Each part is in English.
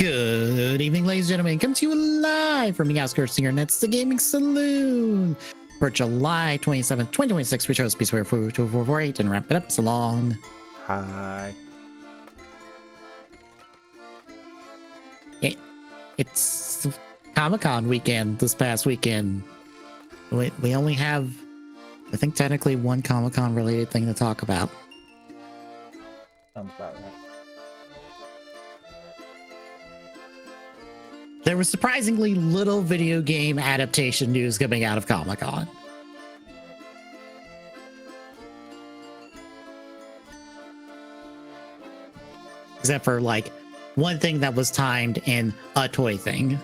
Good evening, ladies and gentlemen. Come to you live from the outskirts of your nets, the Gaming Saloon, for July 27th, 2026. We chose Peace Warrior 2448 and wrap it up. So long. Hi. It's Comic-Con weekend this past weekend. We only have, I think, technically one Comic-Con related thing to talk about. Sounds about right. There was surprisingly little video game adaptation news coming out of Comic-Con. Except for like one thing that was timed and a toy thing.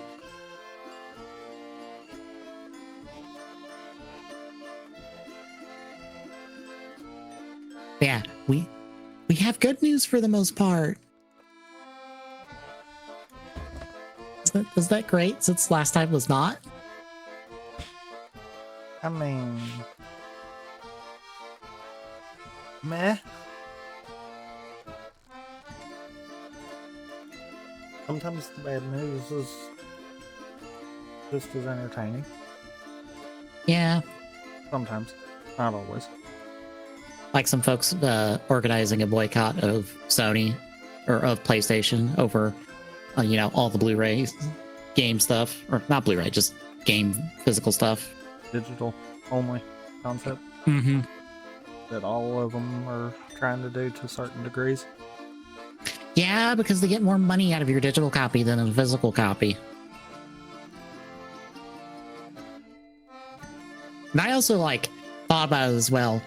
Yeah, we have good news for the most part. Was that great since last time was not? I mean, meh. Sometimes the bad news is just as entertaining. Yeah. Sometimes. Not always. Like some folks organizing a boycott of Sony or of PlayStation over, all the Blu-ray game stuff. Or not Blu-ray, just game physical stuff. Digital only concept. Mm-hmm. That all of them are trying to do to certain degrees. Yeah, because they get more money out of your digital copy than a physical copy. And I also thought about it as well.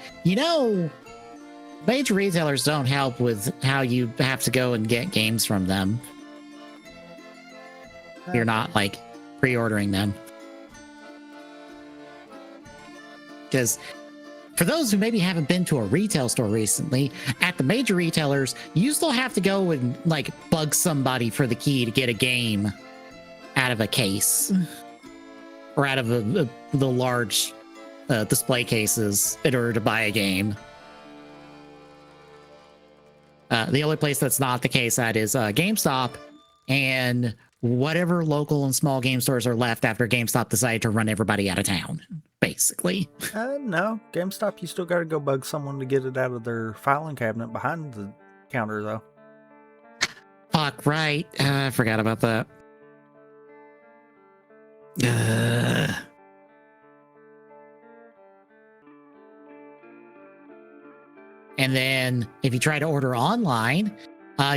Major retailers don't help with how you have to go and get games from them. You're not pre-ordering them. Because for those who maybe haven't been to a retail store recently, at the major retailers, you still have to go and bug somebody for the key to get a game out of a case or out of the large display cases in order to buy a game. The only place that's not the case at is GameStop and whatever local and small game stores are left after GameStop decided to run everybody out of town, basically. No. GameStop, you still got to go bug someone to get it out of their filing cabinet behind the counter, though. Fuck, right. I forgot about that. And then if you try to order online,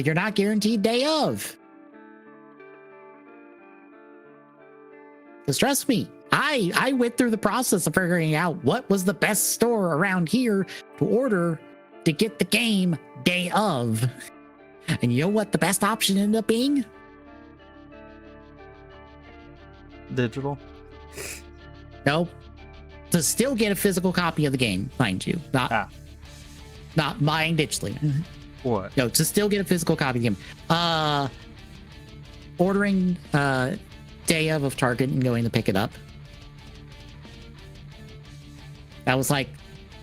you're not guaranteed day of. Because trust me, I went through the process of figuring out what was the best store around here to order to get the game day of. And you know what the best option ended up being? Digital? Nope. To still get a physical copy of the game, mind you. Not buying digitally. What? No, to still get a physical copy of the game. Ordering day of Target and going to pick it up. That was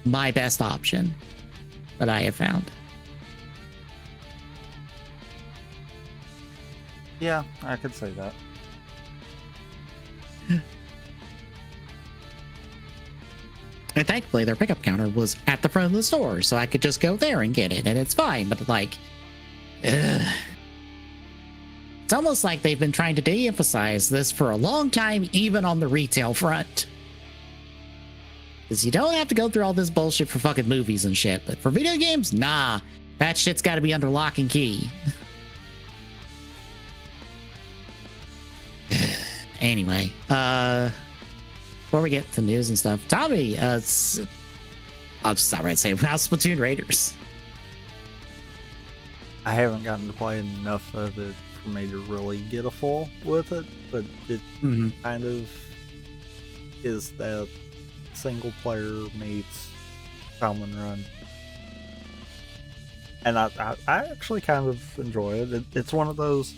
my best option that I have found. Yeah, I could say that. And thankfully, their pickup counter was at the front of the store, so I could just go there and get it, and it's fine. But it's almost like they've been trying to de-emphasize this for a long time, even on the retail front. Because you don't have to go through all this bullshit for fucking movies and shit, but for video games, nah, that shit's got to be under lock and key. Anyway, before we get to news and stuff, Tommy, I'll just stop right and say, how's Splatoon Raiders? I haven't gotten to play enough of it for me to really get a full with it, but it kind of is that single player meets Salmon Run. And I actually kind of enjoy it. It's one of those,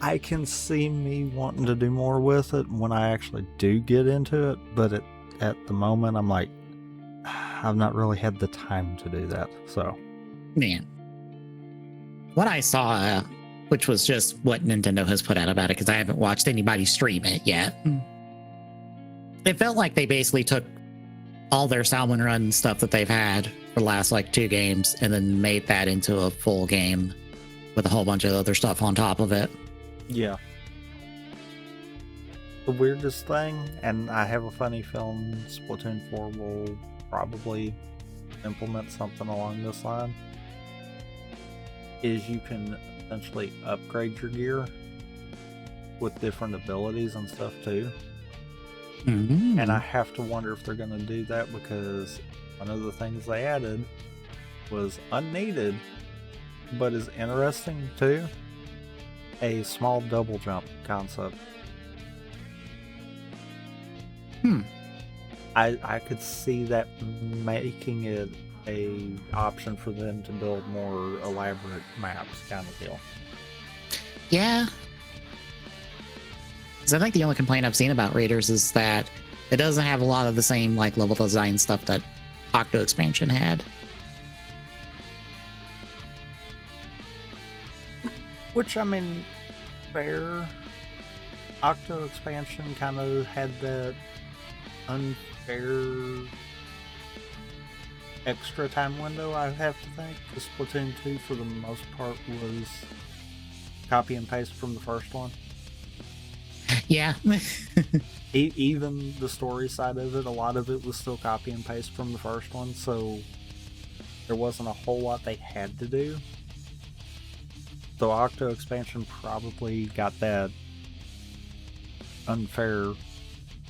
I can see me wanting to do more with it when I actually do get into it, but at the moment I'm I've not really had the time to do that. So, man, what I saw which was just what Nintendo has put out about it because I haven't watched anybody stream it yet. It felt like they basically took all their Salmon Run stuff that they've had for the last like 2 games and then made that into a full game with a whole bunch of other stuff on top of it. Yeah. The weirdest thing, and I have a funny feeling Splatoon 4 will probably implement something along this line, is you can essentially upgrade your gear with different abilities and stuff too. Mm-hmm. And I have to wonder if they're going to do that because one of the things they added was unneeded, but is interesting too, a small double jump concept. I could see that making it a option for them to build more elaborate maps kind of deal. Yeah. Because I think the only complaint I've seen about Raiders is that it doesn't have a lot of the same like level design stuff that Octo expansion had. Which, I mean, fair. Octo expansion kind of had that unfair extra time window, I have to think. The Splatoon 2, for the most part, was copy and paste from the first one. Yeah. Even the story side of it, a lot of it was still copy and paste from the first one, so there wasn't a whole lot they had to do. So Octo expansion probably got that unfair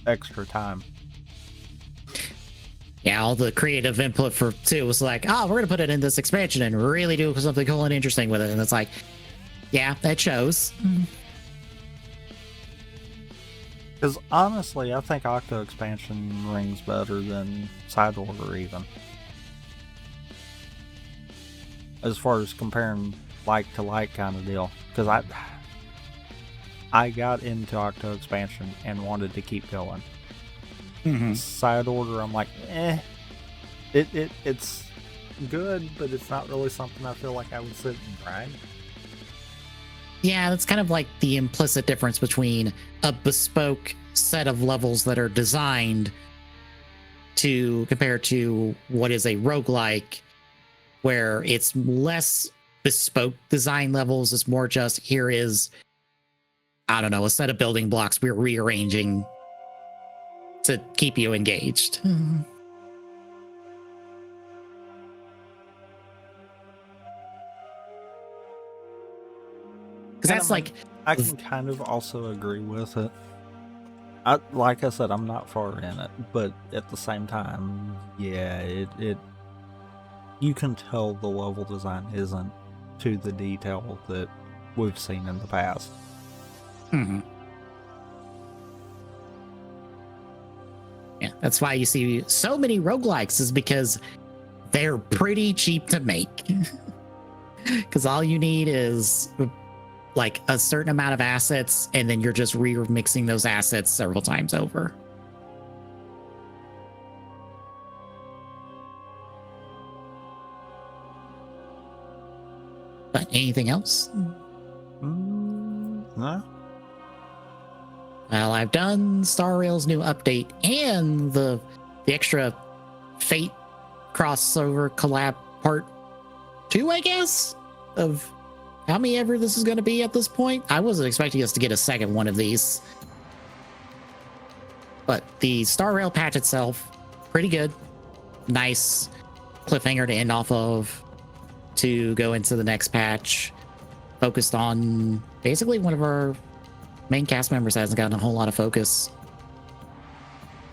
extra time. Yeah, all the creative input for 2 was like, oh, we're going to put it in this expansion and really do something cool and interesting with it. And it's like, yeah, that shows. Because honestly, I think Octo expansion rings better than Side Order even. As far as comparing like to like kind of deal. Because I got into Octo expansion and wanted to keep going. Mm-hmm. Side Order, I'm like, it's good, but it's not really something I feel like I would sit and grind. Yeah, that's kind of like the implicit difference between a bespoke set of levels that are designed to compare to what is a roguelike, where it's less bespoke design levels. It's more just, here is, I don't know, a set of building blocks we're rearranging to keep you engaged. Because that's like, I can kind of also agree with it. Like I said, I'm not far in it, but at the same time, yeah, it you can tell the level design isn't to the detail that we've seen in the past. mm-hmm. Yeah, that's why you see so many roguelikes, is because they're pretty cheap to make. Because all you need is like a certain amount of assets, and then you're just remixing those assets several times over. But anything else? No? Well, I've done Star Rail's new update and the extra Fate crossover collab part 2, I guess, of how many ever this is going to be at this point. I wasn't expecting us to get a second one of these. But the Star Rail patch itself, pretty good. Nice cliffhanger to end off of to go into the next patch. Focused on basically one of our main cast members hasn't gotten a whole lot of focus.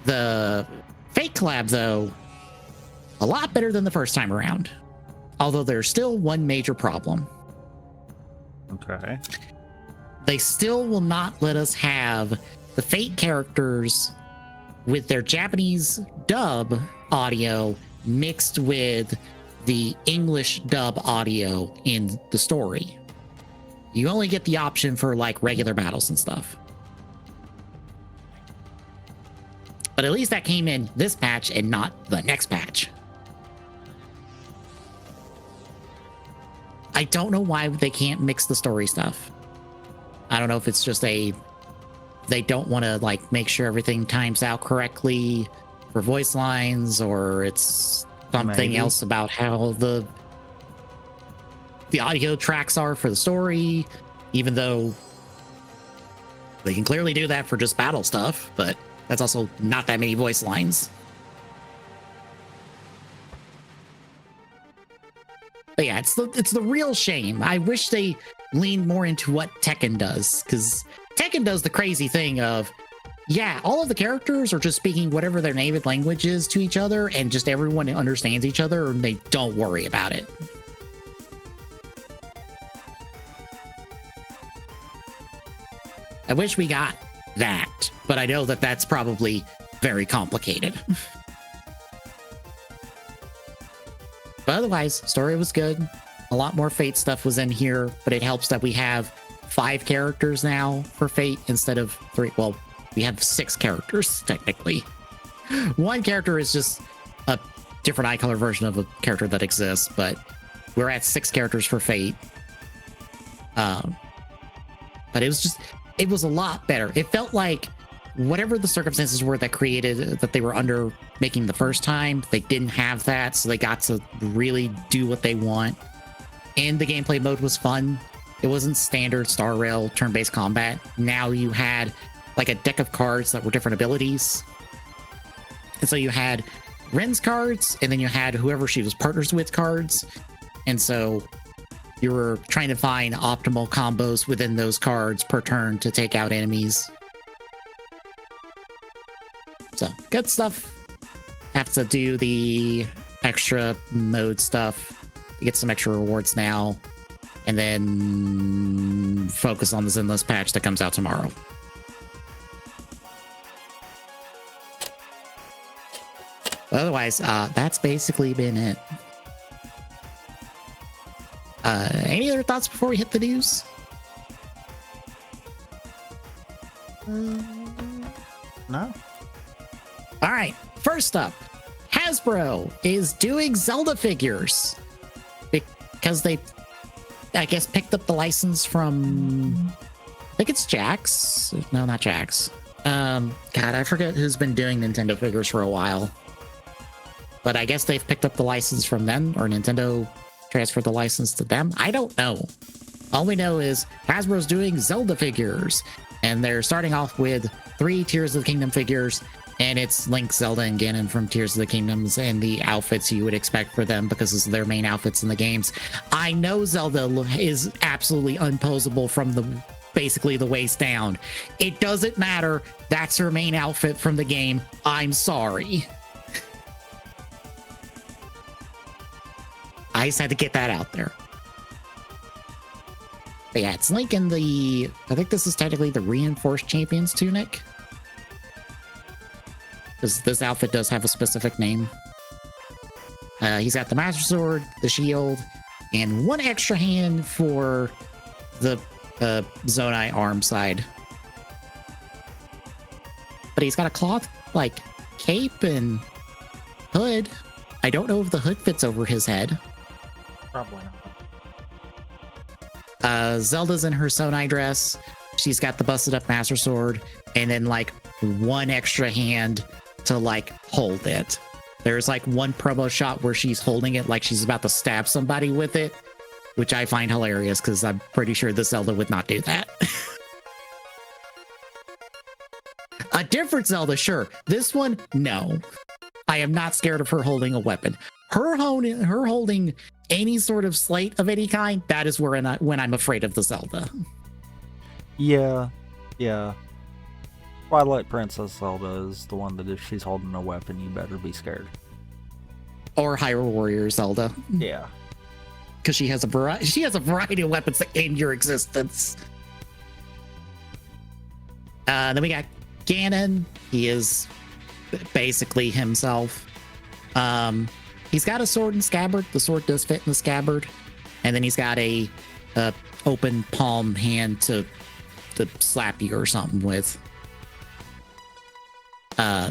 The Fate collab, though, a lot better than the first time around. Although there's still one major problem. Okay. They still will not let us have the Fate characters with their Japanese dub audio mixed with the English dub audio in the story. You only get the option for like regular battles and stuff. But at least that came in this patch and not the next patch. I don't know why they can't mix the story stuff. I don't know if it's just they don't want to like make sure everything times out correctly for voice lines, or it's something else about how the audio tracks are for the story, even though they can clearly do that for just battle stuff, but that's also not that many voice lines. But yeah, it's the real shame. I wish they leaned more into what Tekken does, because Tekken does the crazy thing of, yeah, all of the characters are just speaking whatever their native language is to each other, and just everyone understands each other, and they don't worry about it. I wish we got that, but I know that that's probably very complicated. But otherwise, story was good. A lot more Fate stuff was in here, but it helps that we have 5 characters now for Fate instead of 3. Well, we have 6 characters, technically. One character is just a different eye color version of a character that exists, but we're at 6 characters for Fate. But it was a lot better. It felt like whatever the circumstances were that created that they were under making the first time, they didn't have that, so they got to really do what they want. And the gameplay mode was fun. It wasn't standard Star Rail turn-based combat. Now you had like a deck of cards that were different abilities. And so you had Ren's cards, and then you had whoever she was partners with cards. And so you were trying to find optimal combos within those cards per turn to take out enemies. So, good stuff. Have to do the extra mode stuff. You get some extra rewards now. And then focus on the Zenless patch that comes out tomorrow. Otherwise, that's basically been it. Any other thoughts before we hit the news? No. All right, first up, Hasbro is doing Zelda figures because they, I guess, picked up the license from, I think it's Jax. No, not Jax. God, I forget who's been doing Nintendo figures for a while. But I guess they've picked up the license from them, or Nintendo transferred the license to them. I don't know. All we know is Hasbro's doing Zelda figures, and they're starting off with 3 Tears of the Kingdom figures, and it's Link, Zelda, and Ganon from Tears of the Kingdoms, and the outfits you would expect for them because it's their main outfits in the games. I know Zelda is absolutely unposable from basically the waist down. It doesn't matter. That's her main outfit from the game. I'm sorry. I just had to get that out there. But yeah, it's Link in the, I think this is technically the Reinforced Champions tunic. Because this outfit does have a specific name. He's got the Master Sword, the shield, and 1 extra hand for the Zonai arm side. But he's got a cloth, like, cape and hood. I don't know if the hood fits over his head. Probably not. Zelda's in her Sonai dress. She's got the busted up Master Sword, and then like 1 extra hand to like hold it. There's like 1 promo shot where she's holding it like she's about to stab somebody with it, which I find hilarious because I'm pretty sure the Zelda would not do that. A different Zelda, sure. This one, no. I am not scared of her holding a weapon. Her holding any sort of slate of any kind, that is when I'm afraid of the Zelda. Yeah. Twilight Princess Zelda is the one that if she's holding a weapon, you better be scared. Or Hyrule Warrior Zelda. Yeah. Because she has a variety of weapons that end your existence. Then we got Ganon. He is basically himself. He's got a sword and scabbard. The sword does fit in the scabbard. And then he's got a open palm hand to slap you or something with.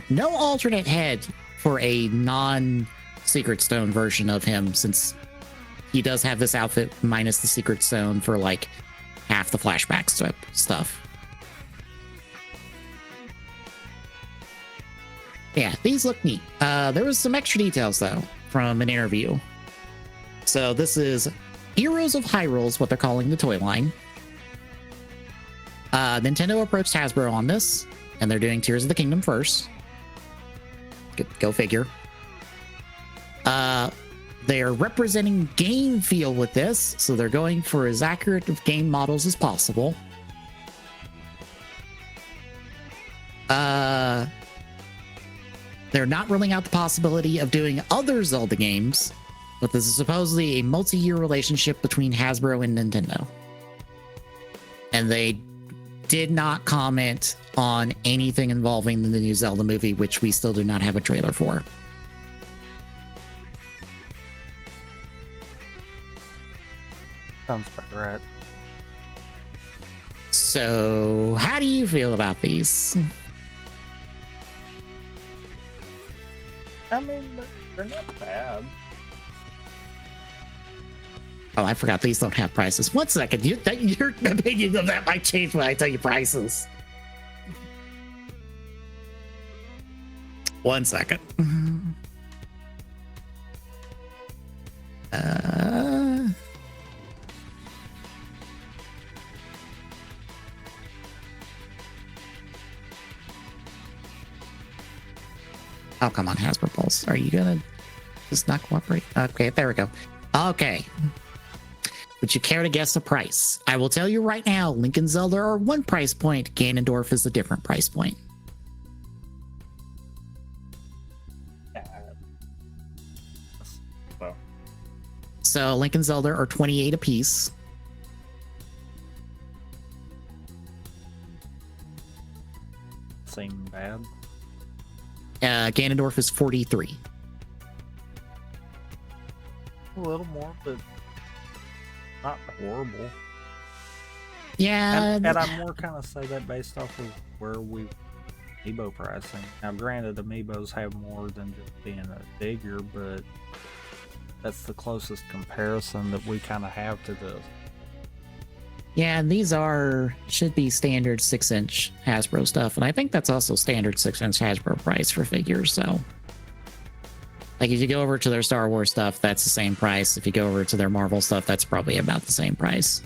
No alternate head for a non-Secret Stone version of him, since he does have this outfit minus the secret zone for like half the flashback stuff. Yeah, these look neat. There was some extra details though from an interview. So this is Heroes of Hyrule is what they're calling the toy line. Nintendo approached Hasbro on this, and they're doing Tears of the Kingdom first. Go figure. They are representing game feel with this, so they're going for as accurate of game models as possible. They're not ruling out the possibility of doing other Zelda games, but this is supposedly a multi-year relationship between Hasbro and Nintendo. And they did not comment on anything involving the new Zelda movie, which we still do not have a trailer for. Sounds about right. So, how do you feel about these? I mean, they're not bad. Oh, I forgot these don't have prices. 1 second. Your opinion of that might change when I tell you prices. 1 second. Oh, come on, Hasbro Pulse. Are you gonna just not cooperate? Okay, there we go. Okay. Would you care to guess the price? I will tell you right now, Link and Zelda are one price point. Ganondorf is a different price point. Well, So Link and Zelda are $28 a piece. seem bad. Ganondorf is $43. A little more, but not horrible. Yeah. And I more kind of say that based off of where we amiibo pricing. Now, granted, amiibos have more than just being a figure, but that's the closest comparison that we kind of have to this. Yeah, and these should be standard 6-inch Hasbro stuff, and I think that's also standard 6-inch Hasbro price for figures. So, like, if you go over to their Star Wars stuff, that's the same price. If you go over to their Marvel stuff, that's probably about the same price.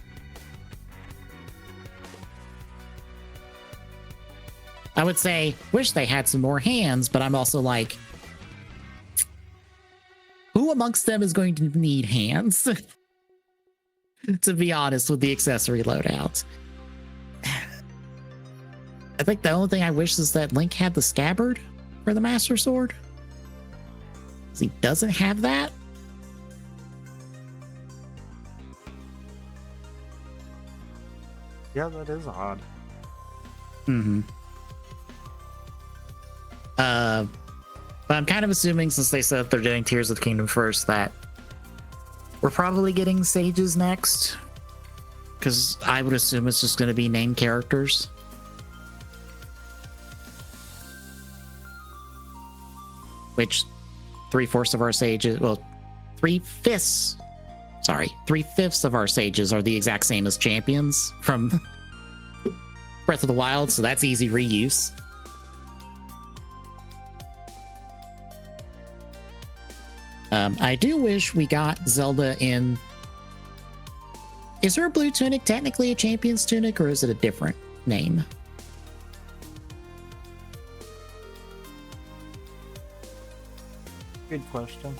I would say, wish they had some more hands, but I'm also like, who amongst them is going to need hands? To be honest, with the accessory loadout. I think the only thing I wish is that Link had the scabbard for the Master Sword. Because he doesn't have that. Yeah, that is odd. Mm-hmm. But I'm kind of assuming, since they said they're doing Tears of the Kingdom first, that we're probably getting sages next. Because I would assume it's just going to be named characters. Which 3/4 of our sages, well, 3/5. Sorry, 3/5 of our sages are the exact same as champions from Breath of the Wild, so that's easy reuse. I do wish we got Zelda in. Is her blue tunic technically a champion's tunic, or is it a different name? Good question.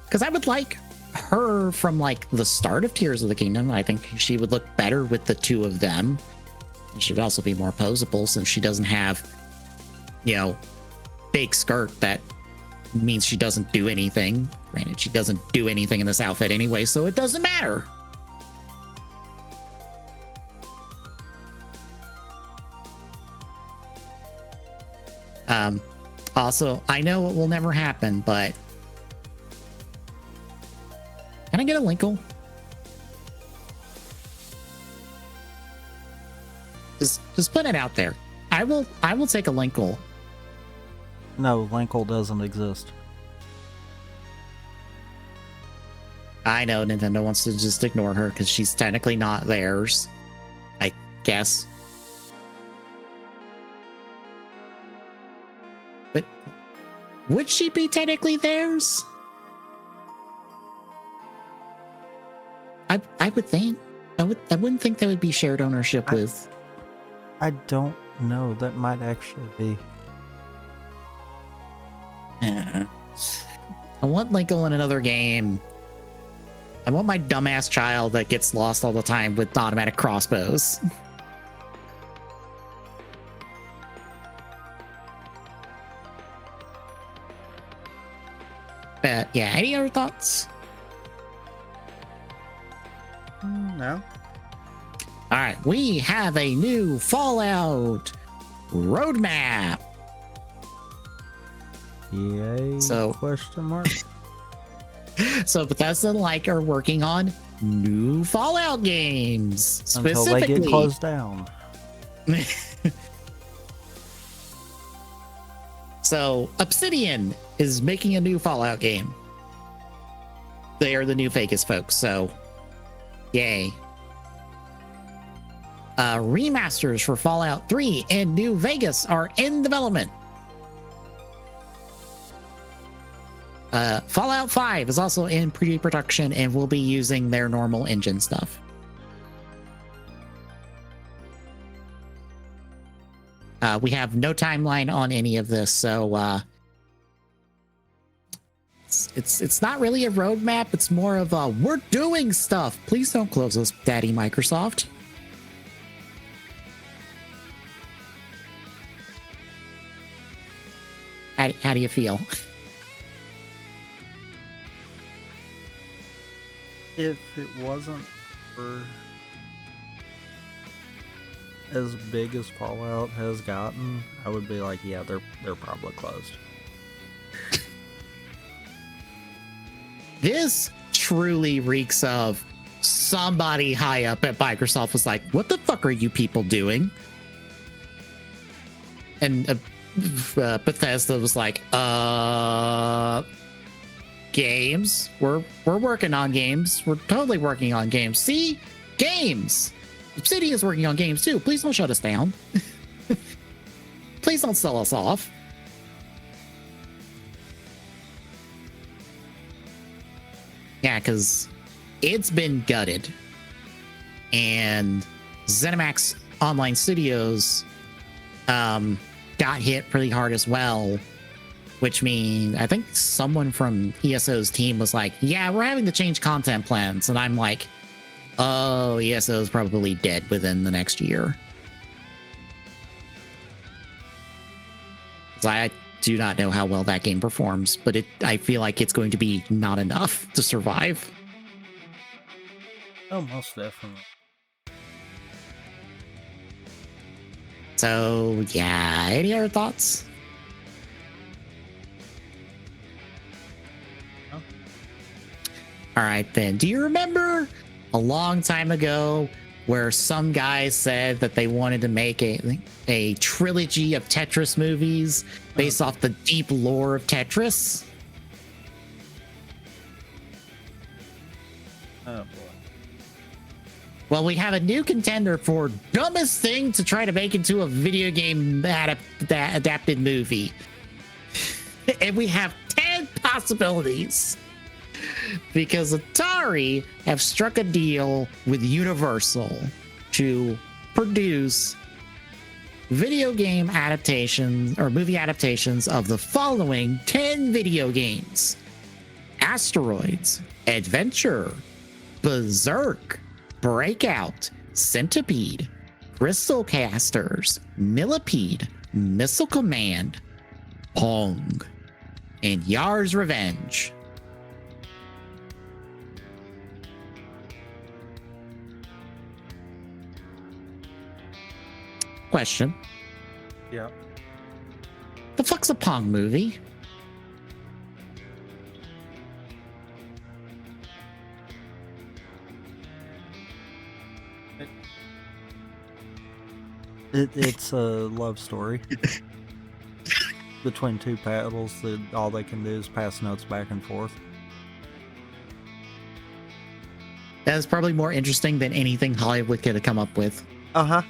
Because I would like her from like the start of Tears of the Kingdom. I think she would look better with the two of them. And she would also be more posable since she doesn't have, big skirt that means she doesn't do anything. Granted, she doesn't do anything in this outfit anyway, so it doesn't matter. Also, I know it will never happen, but can I get a Linkle? Just put it out there. I will take a Linkle. No, Linkle doesn't exist. I know Nintendo wants to just ignore her because she's technically not theirs, I guess. But would she be technically theirs? I would think. I wouldn't think that would be shared ownership with. I don't know. That might actually be. Yeah. I want Linkle in another game. I want my dumbass child that gets lost all the time with automatic crossbows. But yeah, any other thoughts? No. All right, we have a new Fallout roadmap. Yay? So- Question mark. So Bethesda and like are working on new Fallout games. Until they get closed down. So Obsidian is making a new Fallout game. They are the new Vegas folks, so yay. Remasters for Fallout 3 and New Vegas are in development. Fallout 5 is also in pre-production and will be using their normal engine stuff. We have no timeline on any of this, so it's not really a roadmap. It's more of a we're doing stuff. Please don't close us, Daddy Microsoft. How do you feel? If it wasn't for as big as Fallout has gotten, I would be like, yeah, they're probably closed. This truly reeks of somebody high up at Microsoft was like, what the fuck are you people doing? And Bethesda was like, games. We're working on games. We're totally working on games. See? Games. Obsidian is working on games too. Please don't shut us down. Please don't sell us off. Yeah, because it's been gutted. And ZeniMax Online Studios got hit pretty hard as well. Which means I think someone from ESO's team was like, yeah, we're having to change content plans. And I'm like, oh, ESO is probably dead within the next year. So I do not know how well that game performs, but I feel like it's going to be not enough to survive. Oh, most definitely. So, yeah, any other thoughts? All right, then. Do you remember a long time ago where some guys said that they wanted to make a trilogy of Tetris movies based off the deep lore of Tetris? Oh, boy. Well, we have a new contender for dumbest thing to try to make into a video game adapted movie. And we have 10 possibilities. Because Atari have struck a deal with Universal to produce video game adaptations or movie adaptations of the following 10 video games: Asteroids, Adventure, Berserk, Breakout, Centipede, Crystal Casters, Millipede, Missile Command, Pong, and Yar's Revenge. Question. Yeah. The fuck's a Pong movie? It's a love story between two paddles that all they can do is pass notes back and forth. That is probably more interesting than anything Hollywood could have come up with. Uh-huh.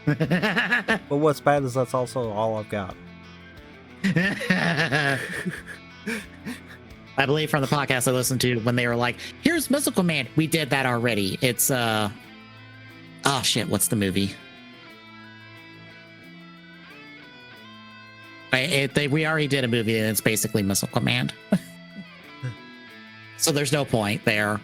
But what's bad is that's also all I've got. I believe from the podcast I listened to when they were like, here's Missile Command. We did that already. It's oh shit, what's the movie? We already did a movie and it's basically Missile Command. So there's no point there.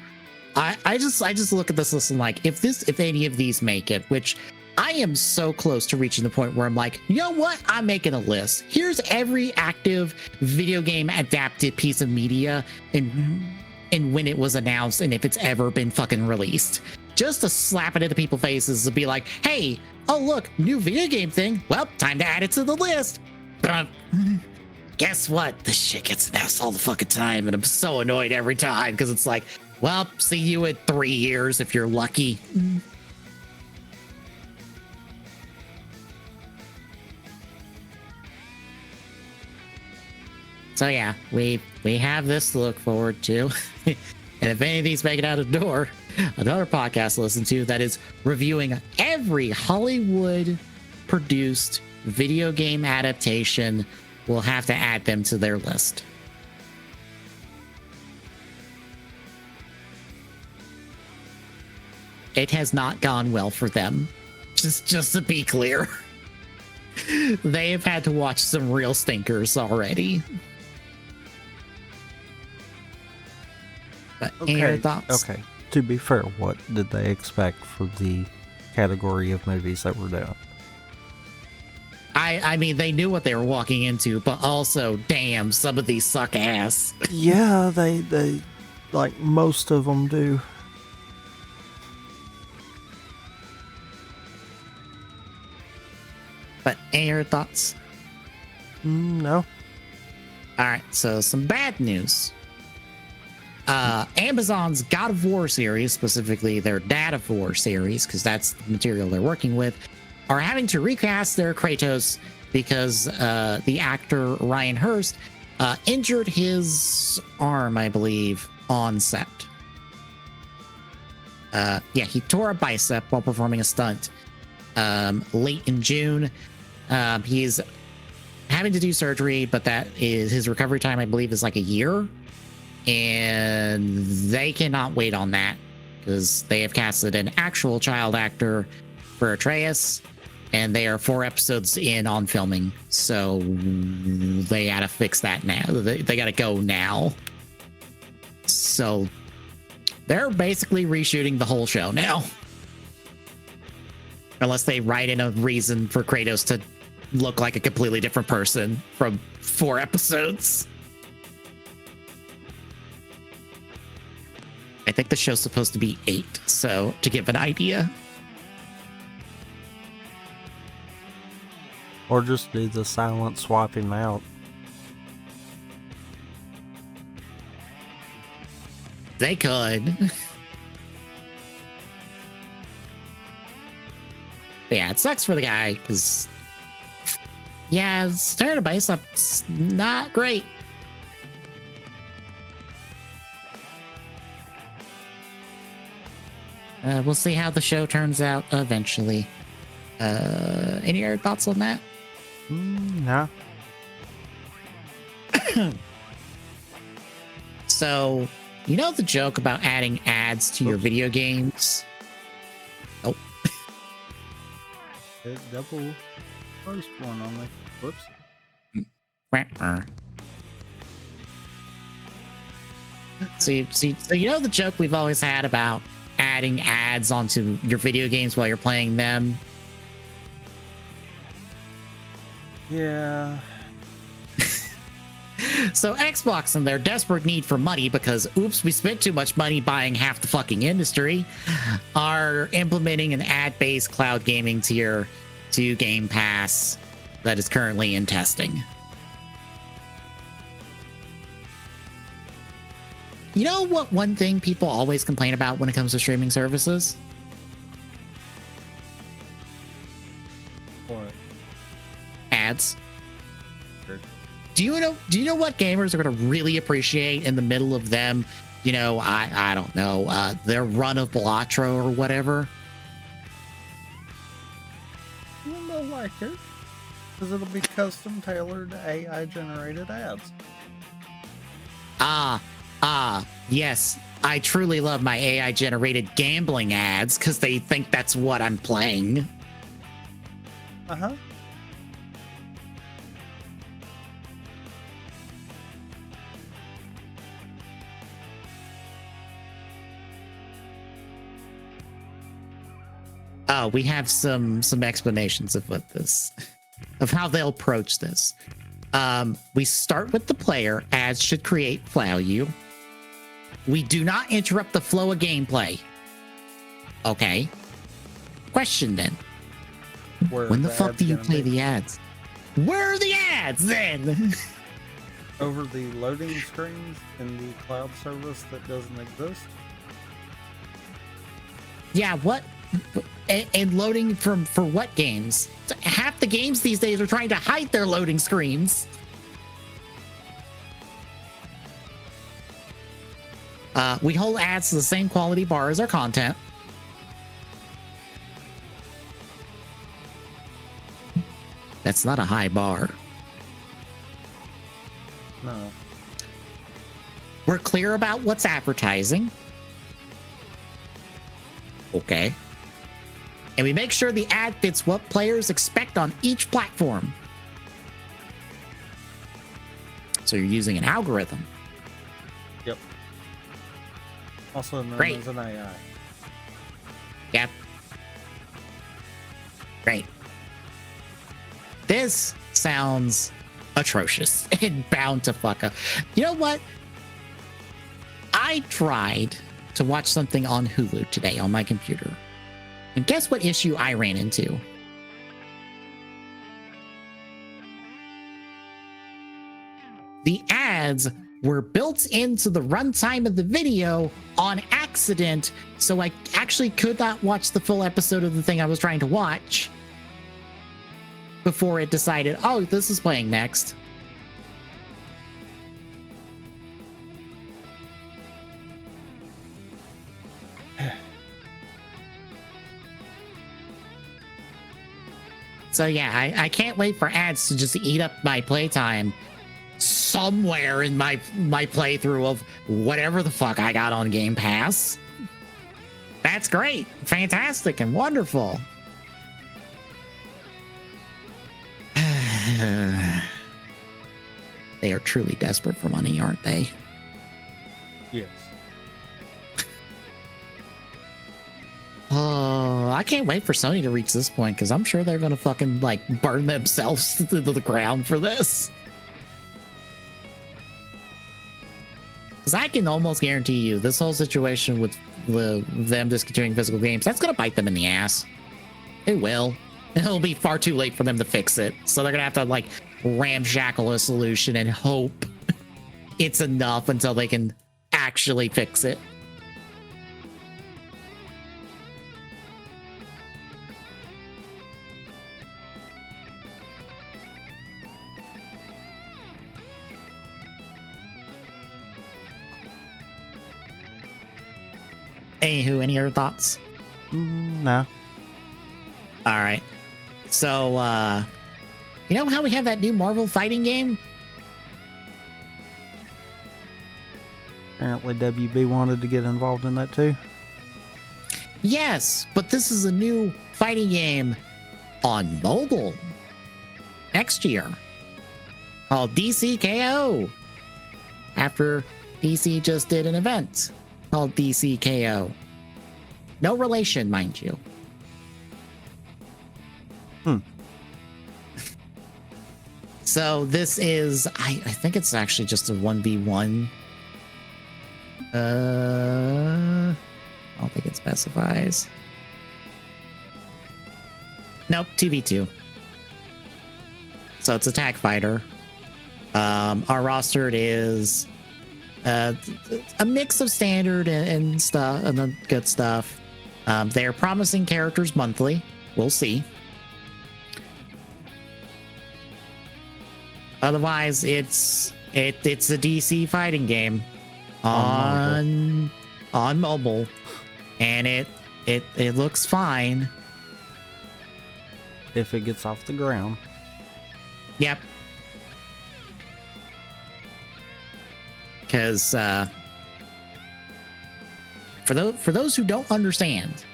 I just look at this list and like, if any of these make it, which I am so close to reaching the point where I'm like, you know what? I'm making a list. Here's every active video game adapted piece of media and when it was announced and if it's ever been fucking released. Just to slap it into people's faces and be like, hey, oh look, new video game thing. Well, time to add it to the list. Guess what? This shit gets announced all the fucking time and I'm so annoyed every time because it's like, well, see you in 3 years if you're lucky. So yeah, we have this to look forward to. And if any of these make it out the door, another podcast to listen to that is reviewing every Hollywood produced video game adaptation will have to add them to their list. It has not gone well for them. Just to be clear. They have had to watch some real stinkers already. But any other thoughts? Okay. To be fair, what did they expect for the category of movies that we're doing? I mean, they knew what they were walking into, but also, damn, some of these suck ass. Yeah, they like most of them do. But any other thoughts? No. All right, so some bad news. Amazon's God of War series, specifically their Dad of War series, because that's the material they're working with, are having to recast their Kratos because the actor Ryan Hurst injured his arm, I believe, on set. Yeah, he tore a bicep while performing a stunt late in June. He's having to do surgery, but that is his recovery time, I believe, is like a year. And they cannot wait on that because they have casted an actual child actor for Atreus, and they are 4 episodes in on filming. So they gotta fix that now. They gotta go now. So they're basically reshooting the whole show now. Unless they write in a reason for Kratos to look like a completely different person from 4 episodes. I think the show's supposed to be 8, so to give an idea. Or just do the silent swapping out. They could. But yeah, it sucks for the guy because, yeah, tearing a bicep's not great. We'll see how the show turns out eventually. Any other thoughts on that? No. So, you know the joke about adding ads to your video games? Oh. Double first one on me. Whoops. So you know the joke we've always had about adding ads onto your video games while you're playing them? Yeah. So Xbox, in their desperate need for money because, oops, we spent too much money buying half the fucking industry, are implementing an ad-based cloud gaming tier to Game Pass that is currently in testing. You know what one thing people always complain about when it comes to streaming services? What? Ads. Sure. Do you know what gamers are going to really appreciate in the middle of them I don't know, their run of Blatro or whatever. Well, they'll like it. Because it'll be custom tailored AI generated ads. Yes. I truly love my AI generated gambling ads because they think that's what I'm playing. Uh-huh. We have some explanations of how they'll approach this. We start with the player. Ads should create value. We do not interrupt the flow of gameplay. Okay. Question then. When the fuck do you play the ads? Where are the ads then? Over the loading screens in the cloud service that doesn't exist? Yeah, what? And loading for what games? Half the games these days are trying to hide their loading screens. We hold ads to the same quality bar as our content. That's not a high bar. No. We're clear about what's advertising. Okay. And we make sure the ad fits what players expect on each platform. So you're using an algorithm. Yep. Also known Great. as an AI. Yep. Great. This sounds atrocious and bound to fuck up. You know what? I tried to watch something on Hulu today on my computer. And guess what issue I ran into? The ads were built into the runtime of the video on accident, so I actually could not watch the full episode of the thing I was trying to watch before it decided, oh, this is playing next. So yeah, I can't wait for ads to just eat up my playtime somewhere in my playthrough of whatever the fuck I got on Game Pass. That's great, fantastic, and wonderful. They are truly desperate for money, aren't they? Yes. Oh, I can't wait for Sony to reach this point because I'm sure they're gonna fucking like burn themselves to the ground for this. Because I can almost guarantee you this whole situation with them discontinuing physical games, that's gonna bite them in the ass. It will. It'll be far too late for them to fix it. So they're gonna have to like ramshackle a solution and hope it's enough until they can actually fix it. Anywho, any other thoughts? No. All right. So, you know how we have that new Marvel fighting game? Apparently WB wanted to get involved in that too. Yes, but this is a new fighting game on mobile next year called DC KO. After DC just did an event called DC KO. No relation, mind you. So this is, I think it's actually just a 1v1. I don't think it specifies. Nope, 2v2. So it's a tag fighter. Our roster is a mix of standard and stuff and the good stuff. They're promising characters monthly. We'll see. Otherwise, it's a DC fighting game on mobile, and it looks fine. If it gets off the ground. Yep. Because for those who don't understand,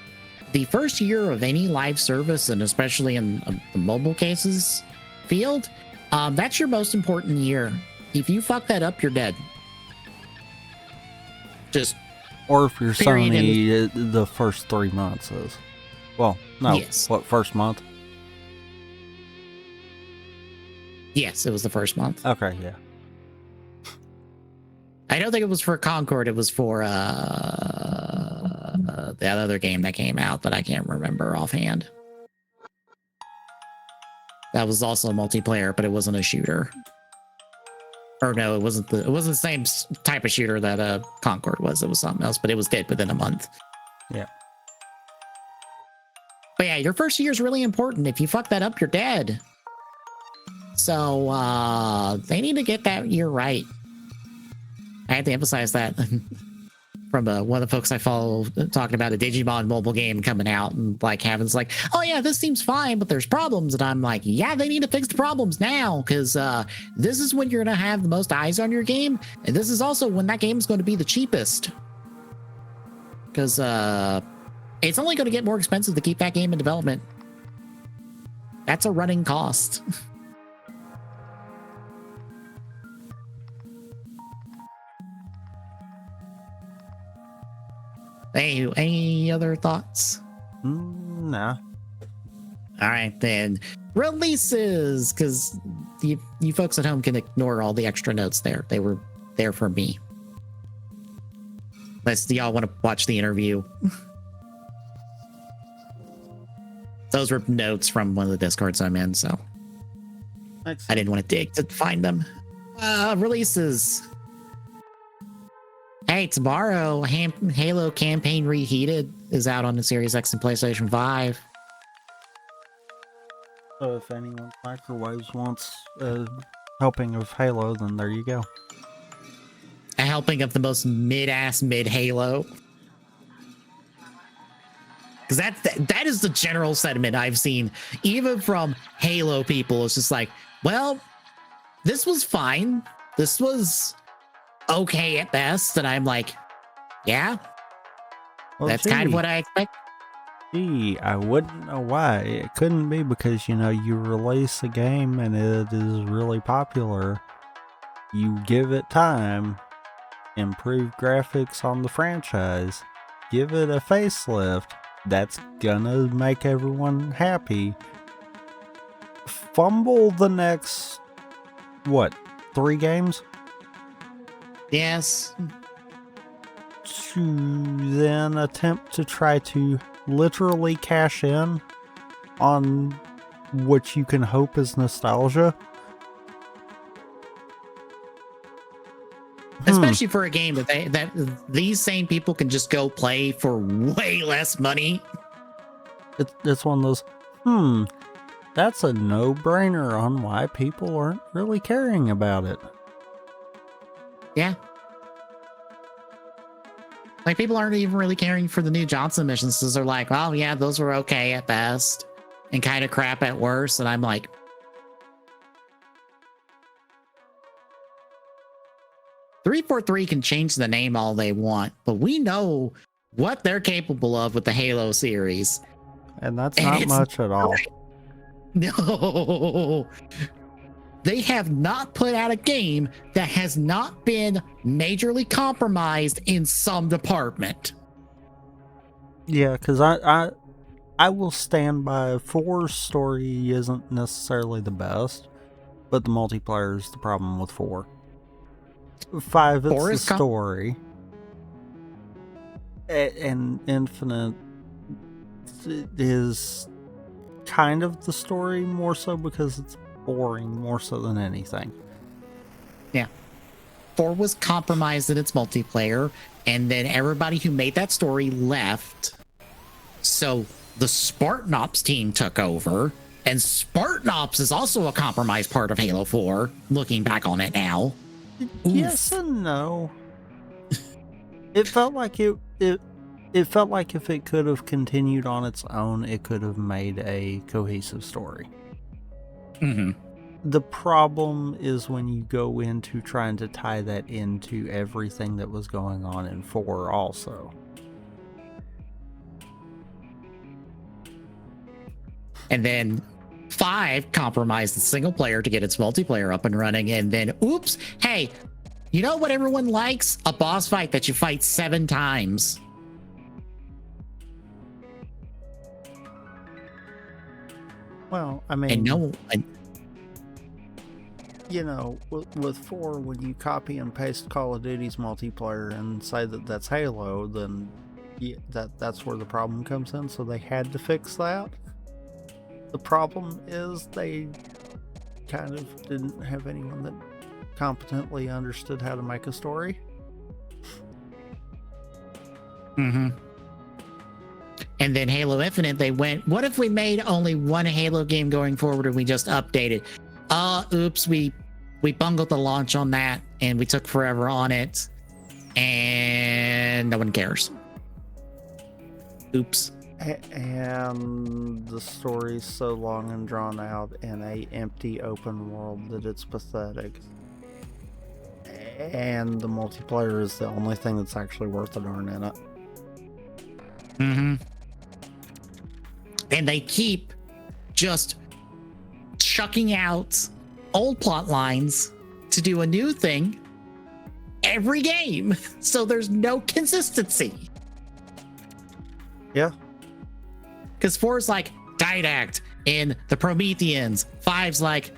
the first year of any live service, and especially in the mobile cases field, that's your most important year. If you fuck that up, you're dead. Just or if you're period. Sony, the first 3 months is. Well, no. Yes. What, first month? Yes, it was the first month. Okay, yeah. I don't think it was for Concord. It was for that other game that came out that I can't remember offhand. That was also multiplayer, but it wasn't a shooter. Or no, it wasn't the same type of shooter that Concord was. It was something else, but it was dead within a month. Yeah. But yeah, your first year is really important. If you fuck that up, you're dead. So they need to get that year right. I had to emphasize that from one of the folks I follow talking about a Digimon mobile game coming out, and like Haven's like, oh yeah, this seems fine, but there's problems. And I'm like, yeah, they need to fix the problems now, because this is when you're going to have the most eyes on your game. And this is also when that game is going to be the cheapest. Because it's only going to get more expensive to keep that game in development. That's a running cost. Hey, any other thoughts? Nah. All right, then. Releases, because you folks at home can ignore all the extra notes there. They were there for me. Unless y'all want to watch the interview. Those were notes from one of the Discords I'm in, so Excellent. I didn't want to dig to find them. Releases. Hey, tomorrow, Halo Campaign Reheated is out on the Series X and PlayStation 5. So if anyone microwaves wants a helping of Halo, then there you go. A helping of the most mid-ass mid-Halo. Because that is the general sentiment I've seen, even from Halo people. It's just like, well, this was fine. This was okay at best. And I'm like, yeah, well, that's kind of what I expect. Gee, I wouldn't know why. It couldn't be because, you release a game and it is really popular. You give it time, improve graphics on the franchise, give it a facelift. That's gonna make everyone happy. Fumble the next, 3 games? Yes. To then attempt to try to literally cash in on what you can hope is nostalgia. Especially for a game that these same people can just go play for way less money. It's one of those, that's a no-brainer on why people aren't really caring about it. Yeah. Like, people aren't even really caring for the new Johnson missions, because they're like, oh yeah, those were okay at best and kind of crap at worst. And I'm like, 343 can change the name all they want, but we know what they're capable of with the Halo series. And that's not much at all. No. They have not put out a game that has not been majorly compromised in some department. Yeah, because I will stand by 4's story isn't necessarily the best, but the multiplayer is the problem with 4. 5, it's the story. And Infinite is kind of the story, more so because it's boring more so than anything. Yeah. 4 was compromised in its multiplayer, and then everybody who made that story left. So the Spartan Ops team took over, and Spartan Ops is also a compromised part of Halo 4, looking back on it now. Yes and no. It felt like it felt like if it could have continued on its own, it could have made a cohesive story. Mm-hmm. The problem is when you go into trying to tie that into everything that was going on in 4 also. And then 5 compromised the single player to get its multiplayer up and running. And then, oops, hey, you know what everyone likes? A boss fight that you fight 7 times. Well, I mean, you know, with 4, when you copy and paste Call of Duty's multiplayer and say that that's Halo, then that's where the problem comes in. So they had to fix that. The problem is they kind of didn't have anyone that competently understood how to make a story. Mm-hmm. And then Halo Infinite, they went, what if we made only one Halo game going forward and we just updated? Oops, we bungled the launch on that and we took forever on it and no one cares. Oops. And the story's so long and drawn out in a empty open world that it's pathetic. And the multiplayer is the only thing that's actually worth a darn in it. Mm-hmm. And they keep just chucking out old plot lines to do a new thing every game. So there's no consistency. Yeah. Because 4 is like Didact in the Prometheans. 5's like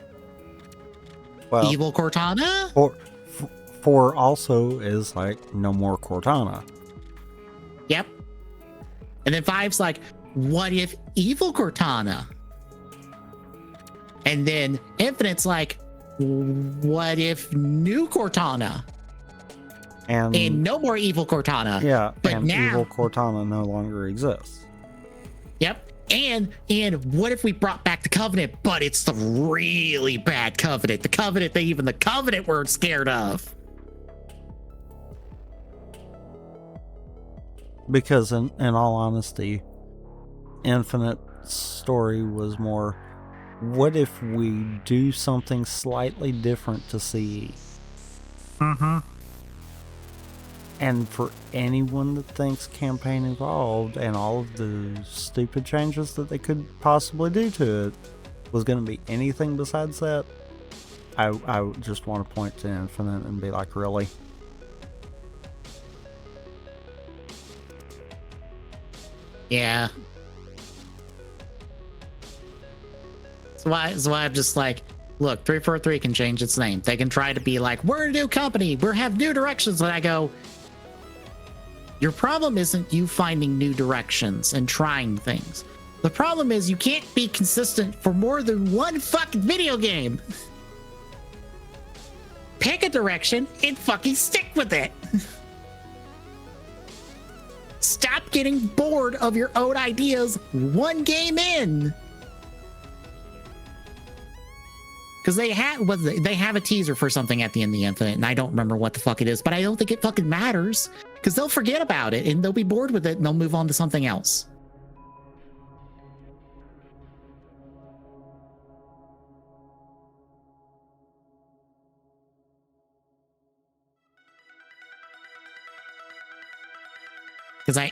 Evil Cortana. 4 also is like no more Cortana. Yep. And then 5's like, what if Evil Cortana? And then Infinite's like, what if new Cortana? And no more Evil Cortana. Yeah, but and now Evil Cortana no longer exists. Yep. And what if we brought back the Covenant, but it's the really bad Covenant, the Covenant that even the Covenant weren't scared of? Because in all honesty, Infinite story was more, what if we do something slightly different to CE? Mm-hmm. And for anyone that thinks campaign evolved and all of the stupid changes that they could possibly do to it was going to be anything besides that, I just want to point to Infinite and be like, really? Yeah. That's why I'm just like, look, 343 can change its name. They can try to be like, we're a new company, we have new directions. And I go, your problem isn't you finding new directions and trying things. The problem is you can't be consistent for more than one fucking video game. Pick a direction and fucking stick with it. Stop getting bored of your own ideas one game in. Because they have a teaser for something at the end of the Infinite, and I don't remember what the fuck it is, but I don't think it fucking matters. Because they'll forget about it, and they'll be bored with it, and they'll move on to something else. Because I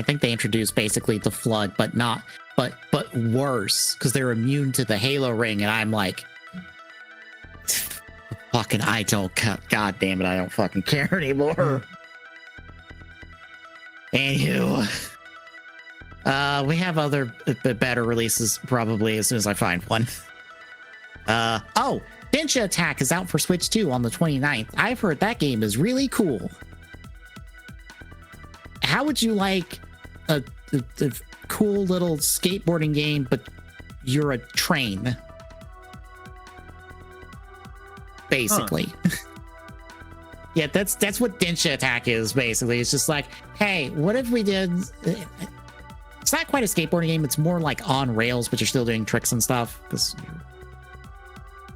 think they introduced basically the Flood, but worse, because they're immune to the Halo ring, and I'm like, fucking, god damn it, I don't fucking care anymore. Anywho, we have other better releases probably as soon as I find one. Densha Attack is out for Switch 2 on the 29th. I've heard that game is really cool. How would you like a cool little skateboarding game, but you're a train? Basically. Yeah, that's what Densha Attack is, basically. It's just like, hey, what if we did... It's not quite a skateboarding game. It's more like on rails, but you're still doing tricks and stuff.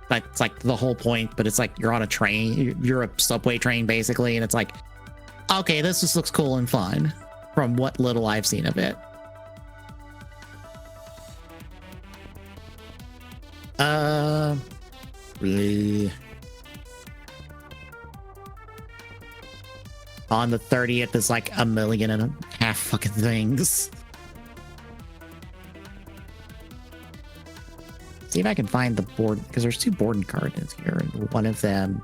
That's like the whole point, but it's like you're on a train. You're a subway train, basically, and it's like, okay, this just looks cool and fun from what little I've seen of it. Bleh. On the 30th is like 1.5 million fucking things. See if I can find the board, because there's 2 board cards here, and one of them.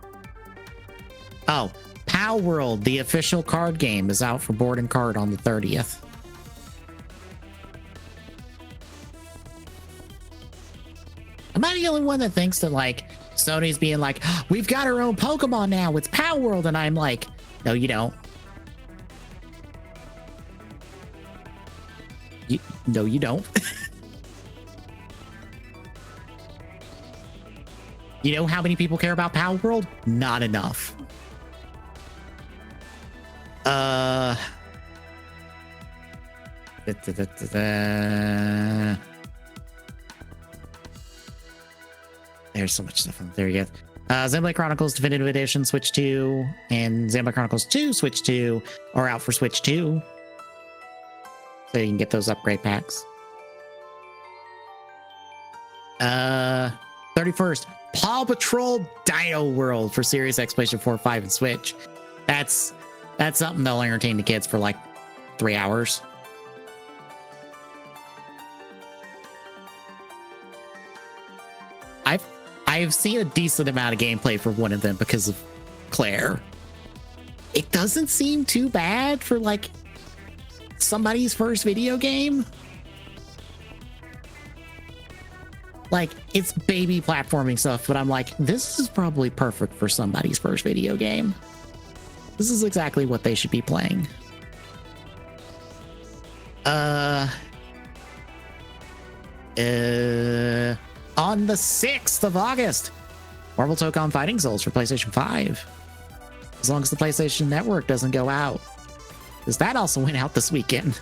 Oh, Pow World, the official card game, is out for board and card on the 30th. Am I the only one that thinks that like Sony's being like, oh, we've got our own Pokemon now, it's Pow World, and I'm like, no, you don't. No, you don't. You know how many people care about Pow World? Not enough. There's so much stuff on there yet. Xenoblade Chronicles Definitive Edition Switch 2 and Xenoblade Chronicles 2 Switch 2 are out for Switch 2. So you can get those upgrade packs. 31st, Paw Patrol Dino World for Series X, PlayStation 4, 5, and Switch. That's something that'll entertain the kids for like 3 hours. I've seen a decent amount of gameplay for one of them because of Claire. It doesn't seem too bad for like somebody's first video game. Like, it's baby platforming stuff, but I'm like, this is probably perfect for somebody's first video game. This is exactly what they should be playing. On the 6th of August, Marvel Tokon Fighting Souls for PlayStation 5. As long as the PlayStation Network doesn't go out. Because that also went out this weekend.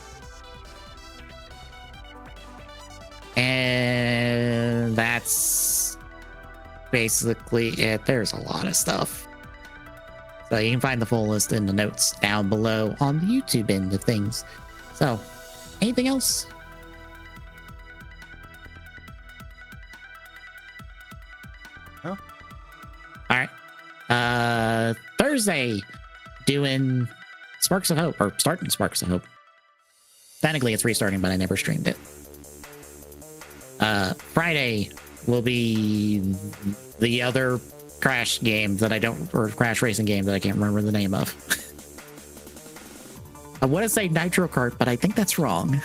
And that's basically it. There's a lot of stuff. So you can find the full list in the notes down below on the YouTube end of things. So, anything else? No. All right. Thursday, doing Sparks of Hope, or starting Sparks of Hope. Technically, it's restarting, but I never streamed it. Friday will be the other Crash game that I don't, or Crash racing game that I can't remember the name of. I want to say Nitro Kart, but I think that's wrong.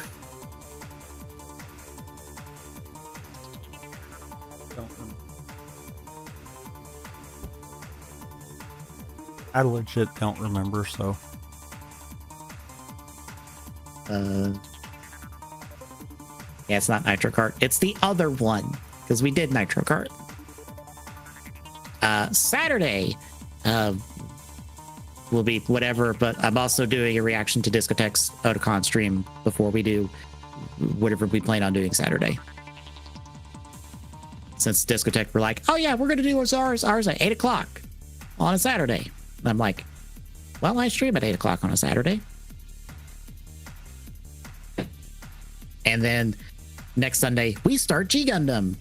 I legit don't remember, so. Yeah, it's not Nitro Kart. It's the other one, because we did Nitro Kart. Saturday will be whatever, but I'm also doing a reaction to Discotheque's Otakon stream before we do whatever we plan on doing Saturday. Since Discotheque were like, oh yeah, we're going to do ours at 8 o'clock on a Saturday. And I'm like, well, I stream at 8 o'clock on a Saturday. And then next Sunday, we start G Gundam.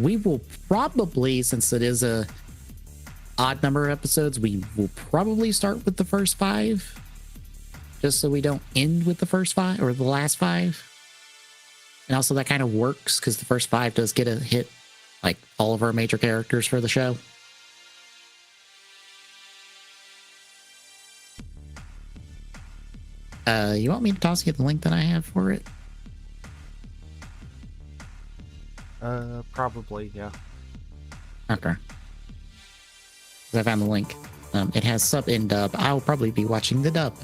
We will probably, since it is a odd number of episodes, we will probably start with the first 5, just so we don't end with the first 5 or the last 5. And also that kind of works because the first 5 does get a hit like all of our major characters for the show. You want me to toss you the link that I have for it? Probably, yeah. Okay. 'Cause I found the link. It has sub and dub. I'll probably be watching the dub.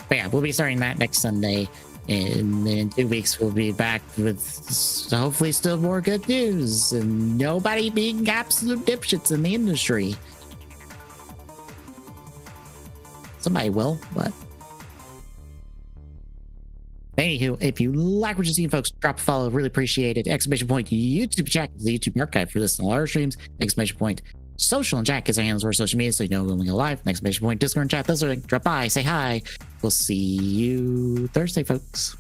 But yeah, we'll be starting that next Sunday. And then in 2 weeks, we'll be back with hopefully still more good news and nobody being absolute dipshits in the industry. Somebody will, but Anywho, if you like what you're seeing, folks, drop a follow. Really appreciate it. Exclamation point YouTube chat is the YouTube archive for this and all our streams. Exclamation point social and Jack is our handles for social media, so you know when we go live. Exclamation point Discord and chat. Those are drop by, say hi. We'll see you Thursday, folks.